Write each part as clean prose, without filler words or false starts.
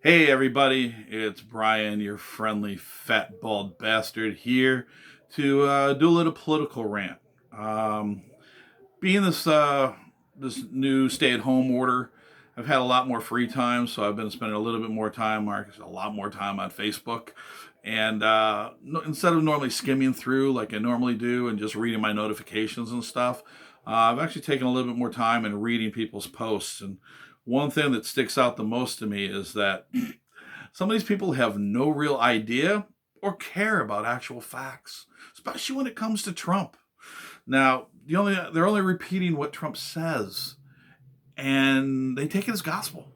Hey everybody, it's Brian, your friendly fat bald bastard here to do a little political rant. Um, being this new stay-at-home order, I've had a lot more free time, so I've been spending a little bit more time, or a lot more time on Facebook. And instead of normally skimming through like I normally do and just reading my notifications and stuff, I've actually taken a little bit more time and reading people's posts. And one thing that sticks out the most to me is that some of these people have no real idea or care about actual facts, especially when it comes to Trump. Now, they're only repeating what Trump says, and they take it as gospel.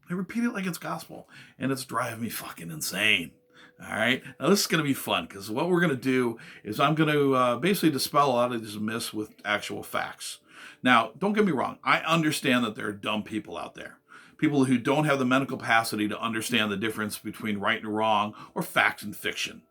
They repeat it like it's gospel, and it's driving me fucking insane. All right, now this is going to be fun because what we're going to do is I'm going to basically dispel a lot of these myths with actual facts. Now, don't get me wrong. I understand that there are dumb people out there, people who don't have the mental capacity to understand the difference between right and wrong or fact and fiction.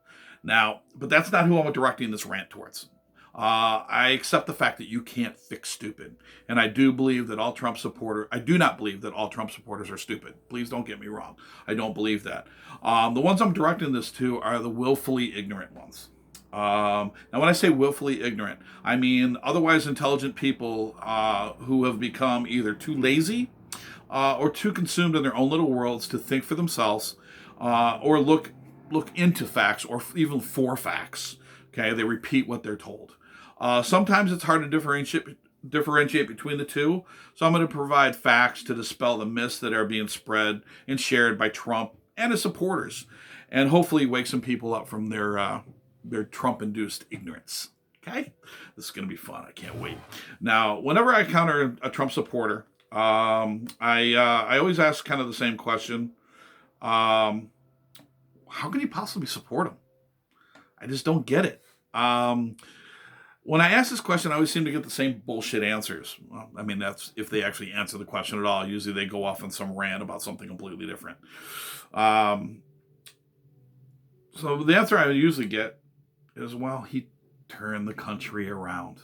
Now, but that's not who I'm directing this rant towards. I accept the fact that you can't fix stupid, and I do believe that all Trump supporters. I do not believe that all Trump supporters are stupid. Please don't get me wrong. I don't believe that. The ones I'm directing this to are the willfully ignorant ones. Now, when I say willfully ignorant, I mean otherwise intelligent people who have become either too lazy or too consumed in their own little worlds to think for themselves or look into facts or even for facts. Okay, they repeat what they're told. Sometimes it's hard to differentiate between the two, so I'm going to provide facts to dispel the myths that are being spread and shared by Trump and his supporters, and hopefully wake some people up from their Trump-induced ignorance. Okay, this is going to be fun. I can't wait. Now, whenever I encounter a Trump supporter, I always ask kind of the same question: how can you possibly support him? I just don't get it. When I ask this question, I always seem to get the same bullshit answers. Well, I mean, that's if they actually answer the question at all. Usually they go off on some rant about something completely different. Um, so the answer I usually get is, well, he turned the country around.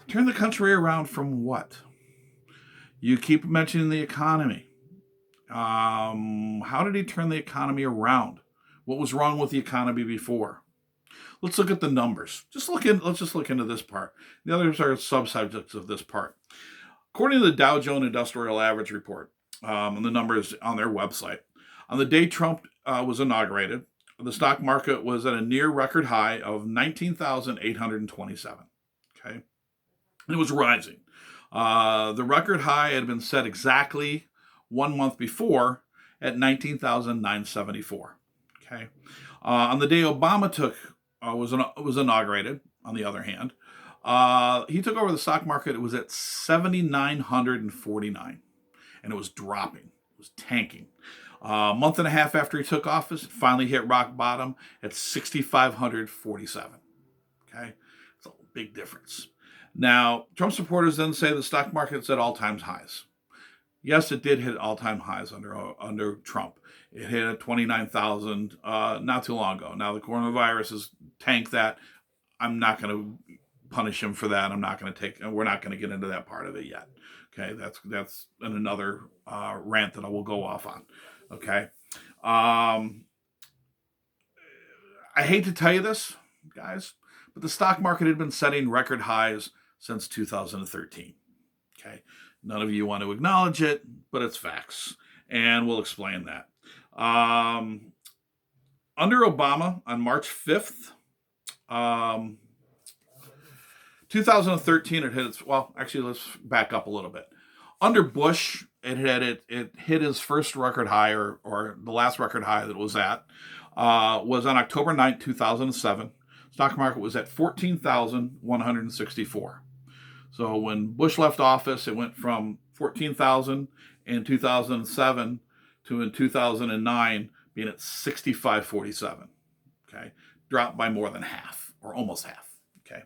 Turn the country around from what? You keep mentioning the economy. How did he turn the economy around? What was wrong with the economy before? Let's look at the numbers. Let's just look into this part. The others are subsubjects of this part. According to the Dow Jones Industrial Average Report, and the numbers on their website, on the day Trump was inaugurated, the stock market was at a near record high of 19,827. Okay, and it was rising. The record high had been set exactly 1 month before at 19,974. Okay, on the day Obama was inaugurated, on the other hand, he took over the stock market. It was at 7,949, and it was dropping. It was tanking. A month and a half after he took office, it finally hit rock bottom at 6,547. Okay, it's a big difference. Now, Trump supporters then say the stock market's at all-time highs. Yes, it did hit all-time highs under Trump. It hit at 29,000 not too long ago. Now the coronavirus has tanked that. I'm not going to punish him for that. We're not going to get into that part of it yet. Okay, that's in another rant that I will go off on. Okay, I hate to tell you this, guys, but the stock market had been setting record highs since 2013. Okay, none of you want to acknowledge it, but it's facts, and we'll explain that. Under Obama, on March 5th, 2013, it hit its. Well, actually, let's back up a little bit. Under Bush, it hit his first record high, or the last record high that it was at, was on October 9th, 2007. Stock market was at 14,164. So when Bush left office, it went from 14,000 in 2007 to in 2009 being at 6,547. Okay, dropped by more than half, or almost half. Okay,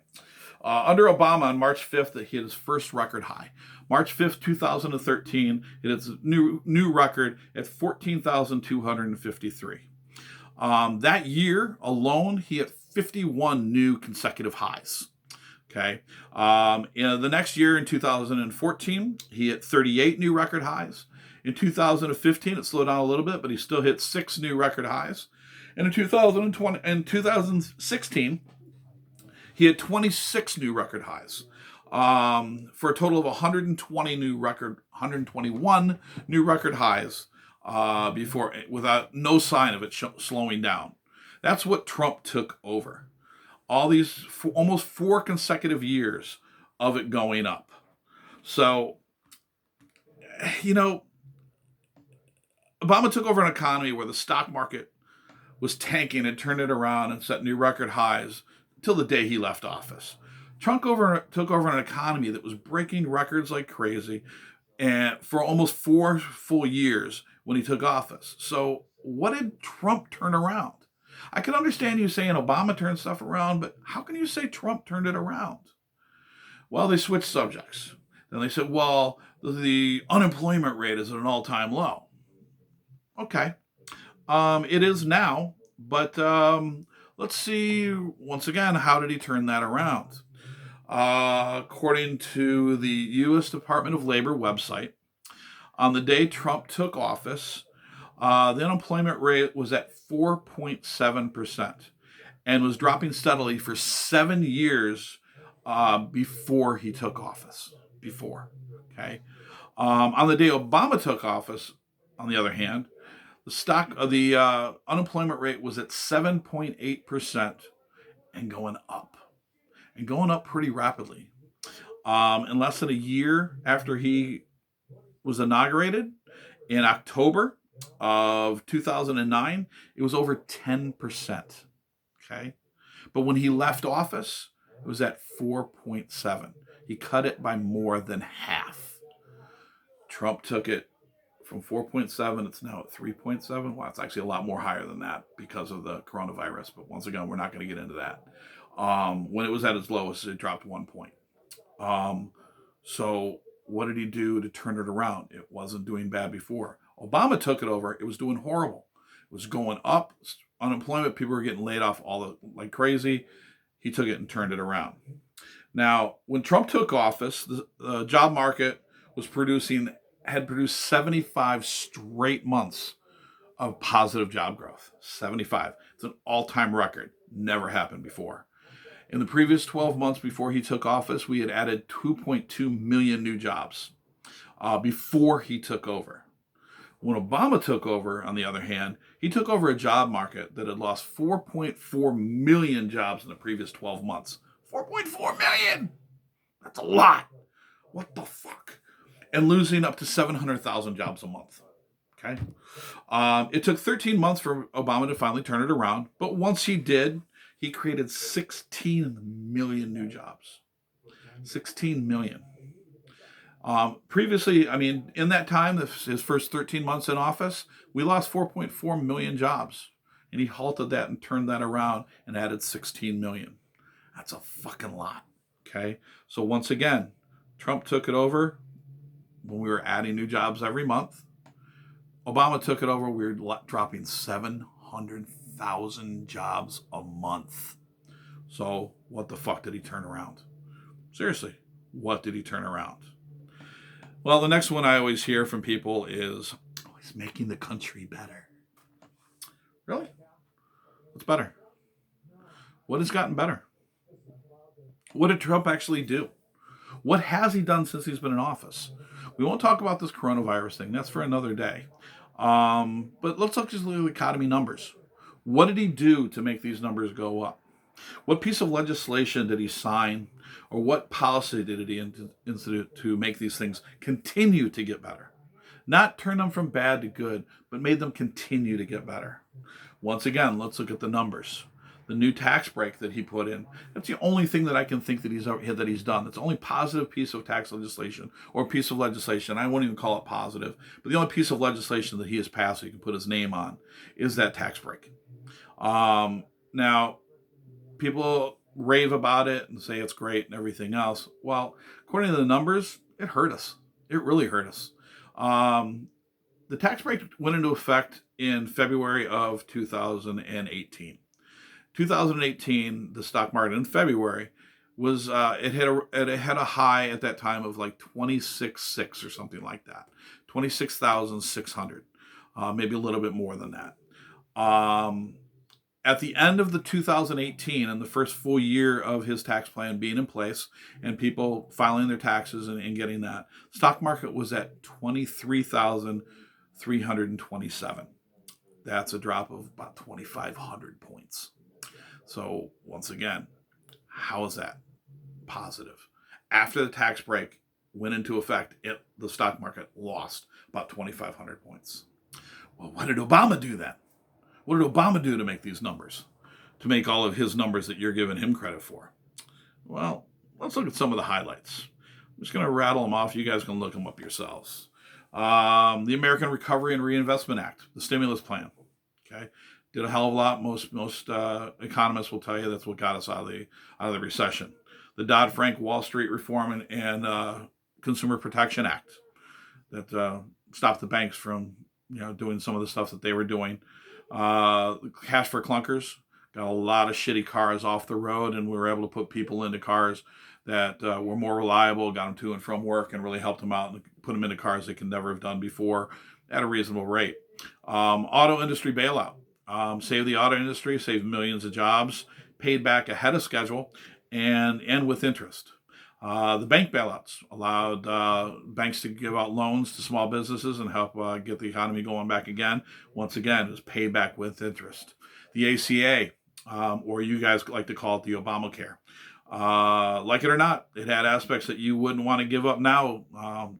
under Obama on March 5th, it hit his first record high. March 5th, 2013, it hit its new record at 14,253. That year alone, he hit 51 new consecutive highs. Okay. In the next year, in 2014, he hit 38 new record highs. In 2015, it slowed down a little bit, but he still hit 6 new record highs. And in 2020 and 2016, he had 26 new record highs, for a total of 121 new record highs, before, without no sign of it slowing down. That's what Trump took over. All these almost 4 consecutive years of it going up. So, you know, Obama took over an economy where the stock market was tanking and turned it around and set new record highs until the day he left office. Trump took over an economy that was breaking records like crazy, and for almost 4 full years when he took office. So what did Trump turn around? I can understand you saying Obama turned stuff around, but how can you say Trump turned it around? Well, they switched subjects. Then they said, well, the unemployment rate is at an all-time low. Okay. It is now, but let's see, once again, how did he turn that around? According to the U.S. Department of Labor website, on the day Trump took office, the unemployment rate was at 4.7% and was dropping steadily for 7 years before he took office. Okay. On the day Obama took office, on the other hand, the unemployment rate was at 7.8% and going up pretty rapidly. In less than a year after he was inaugurated, in October of 2009, it was over 10%. Okay. But when he left office, it was at 4.7. He cut it by more than half. Trump took it from 4.7, it's now at 3.7. Well, it's actually a lot more higher than that because of the coronavirus. But once again, we're not going to get into that. When it was at its lowest, it dropped 1 point. So what did he do to turn it around? It wasn't doing bad before. Obama took it over. It was doing horrible. It was going up. Unemployment, people were getting laid off like crazy. He took it and turned it around. Now, when Trump took office, the job market had produced 75 straight months of positive job growth. 75. It's an all-time record. Never happened before. In the previous 12 months before he took office, we had added 2.2 million new jobs before he took over. When Obama took over, on the other hand, he took over a job market that had lost 4.4 million jobs in the previous 12 months. 4.4 million! That's a lot. What the fuck? And losing up to 700,000 jobs a month. Okay? It took 13 months for Obama to finally turn it around, but once he did, he created 16 million new jobs. 16 million. Previously, in that time, his first 13 months in office, we lost 4.4 million jobs. And he halted that and turned that around and added 16 million. That's a fucking lot. Okay? So once again, Trump took it over when we were adding new jobs every month. Obama took it over, we were dropping 700,000 jobs a month. So what the fuck did he turn around? Seriously, what did he turn around? Well, the next one I always hear from people is, he's making the country better. Really? What's better? What has gotten better? What did Trump actually do? What has he done since he's been in office? We won't talk about this coronavirus thing. That's for another day. But let's look at the economy numbers. What did he do to make these numbers go up? What piece of legislation did he sign, or what policy did he institute to make these things continue to get better? Not turn them from bad to good, but made them continue to get better. Once again, let's look at the numbers. The new tax break that he put in. That's the only thing that I can think that he's done. That's the only positive piece of tax legislation or piece of legislation. I won't even call it positive, but the only piece of legislation that he has passed, he can put his name on, is that tax break. Now, people rave about it and say it's great and everything else. Well, according to the numbers, it hurt us. It really hurt us. The tax break went into effect in February of 2018. 2018, the stock market in February was it had a high at that time of like 26.6 or something like that, 26,600, maybe a little bit more than that. Um, at the end of the 2018 and the first full year of his tax plan being in place and people filing their taxes and getting that, stock market was at 23,327. That's a drop of about 2,500 points. So once again, how is that positive? After the tax break went into effect, the stock market lost about 2,500 points. Well, what did Obama do then? What did Obama do to make these numbers? To make all of his numbers that you're giving him credit for? Well, let's look at some of the highlights. I'm just going to rattle them off. You guys can look them up yourselves. The American Recovery and Reinvestment Act, the stimulus plan. Okay, did a hell of a lot. Most economists will tell you that's what got us out of the recession. The Dodd-Frank Wall Street Reform and Consumer Protection Act that stopped the banks from doing some of the stuff that they were doing. Cash for clunkers, got a lot of shitty cars off the road, and we were able to put people into cars that were more reliable, got them to and from work, and really helped them out and put them into cars they could never have done before at a reasonable rate. Auto industry bailout, saved the auto industry, saved millions of jobs, paid back ahead of schedule, and with interest. The bank bailouts allowed banks to give out loans to small businesses and help get the economy going back again. Once again, it was paid back with interest. The ACA, or you guys like to call it the Obamacare. Like it or not, it had aspects that you wouldn't want to give up now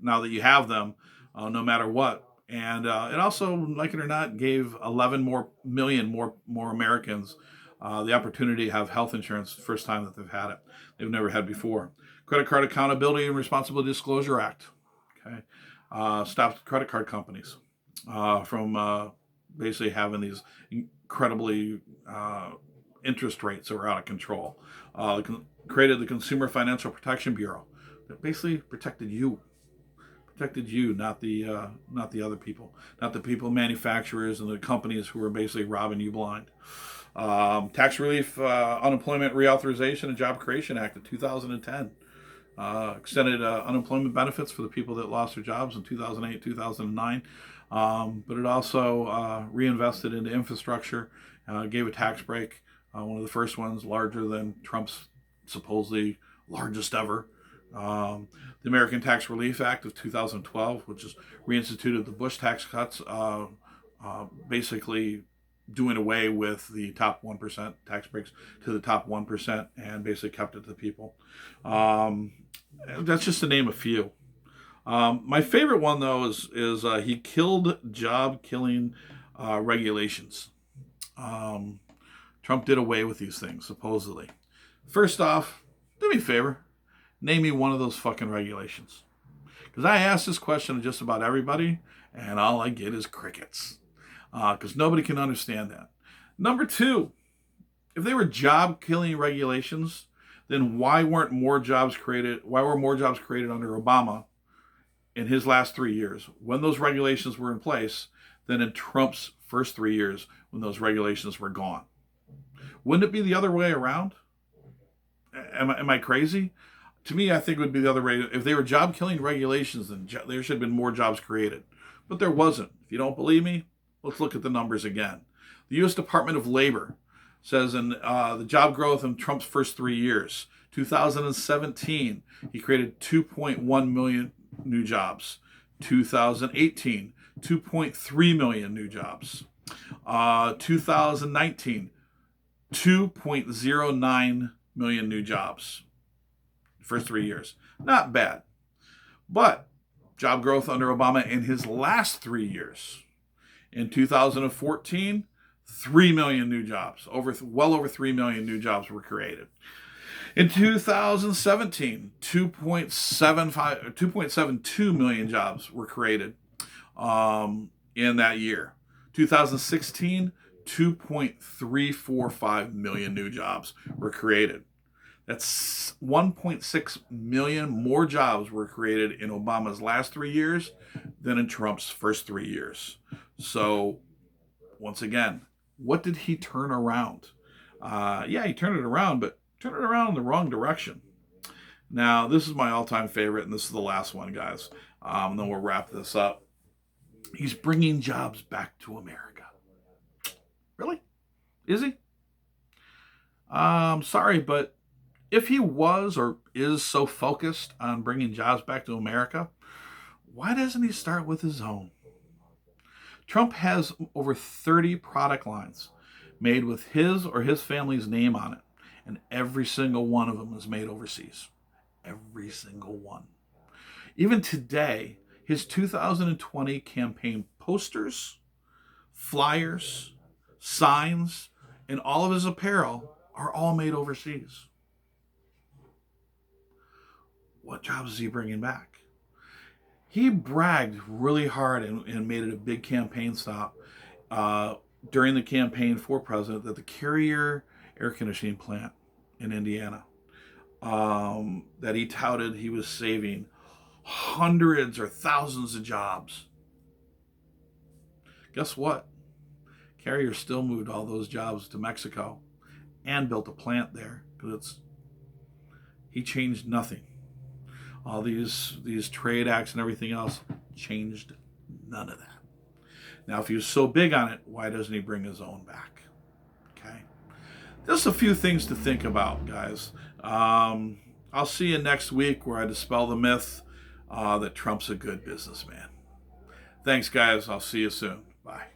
that you have them, no matter what. And it also, like it or not, gave 11 million more Americans the opportunity to have health insurance the first time that they've had it. They've never had before. Credit Card Accountability and Responsibility Disclosure Act. Okay, stopped credit card companies from basically having these incredibly interest rates that were out of control. Created the Consumer Financial Protection Bureau that basically protected you, not the other people, not the people, manufacturers and the companies who were basically robbing you blind. Tax Relief, Unemployment Reauthorization and Job Creation Act of 2010. Extended unemployment benefits for the people that lost their jobs in 2008, 2009. But it also reinvested into infrastructure, gave a tax break, one of the first ones, larger than Trump's supposedly largest ever. The American Tax Relief Act of 2012, which is reinstituted the Bush tax cuts, basically doing away with the top 1% tax breaks to the top 1% and basically kept it to the people. That's just to name a few. My favorite one, though, is he killed job-killing regulations. Trump did away with these things, supposedly. First off, do me a favor. Name me one of those fucking regulations. Because I asked this question to just about everybody, and all I get is crickets. Because nobody can understand that. Number two, if they were job-killing regulations, then why were more jobs created under Obama in his last 3 years when those regulations were in place than in Trump's first 3 years when those regulations were gone? Wouldn't it be the other way around? Am I crazy? To me, I think it would be the other way. If they were job-killing regulations, then there should have been more jobs created. But there wasn't. If you don't believe me, let's look at the numbers again. The U.S. Department of Labor says in the job growth in Trump's first 3 years, 2017, he created 2.1 million new jobs. 2018, 2.3 million new jobs. 2019, 2.09 million new jobs. First 3 years. Not bad. But job growth under Obama in his last 3 years. In 2014, 3 million new jobs. Well over 3 million new jobs were created. In 2017, 2.72 million jobs were created in that year. 2016, 2.345 million new jobs were created. That's 1.6 million more jobs were created in Obama's last 3 years than in Trump's first 3 years. So, once again, what did he turn around? He turned it around, but turned it around in the wrong direction. Now, this is my all-time favorite, and this is the last one, guys. Then we'll wrap this up. He's bringing jobs back to America. Really? Is he? Sorry, but if he was or is so focused on bringing jobs back to America, why doesn't he start with his own? Trump has over 30 product lines made with his or his family's name on it, and every single one of them is made overseas. Every single one. Even today, his 2020 campaign posters, flyers, signs, and all of his apparel are all made overseas. What jobs is he bringing back? He bragged really hard and made it a big campaign stop during the campaign for president that the Carrier air conditioning plant in Indiana that he touted he was saving hundreds or thousands of jobs. Guess what? Carrier still moved all those jobs to Mexico and built a plant there because he changed nothing. All these trade acts and everything else changed none of that. Now, if he was so big on it, why doesn't he bring his own back? Okay, just a few things to think about, guys. I'll see you next week where I dispel the myth that Trump's a good businessman. Thanks, guys. I'll see you soon. Bye.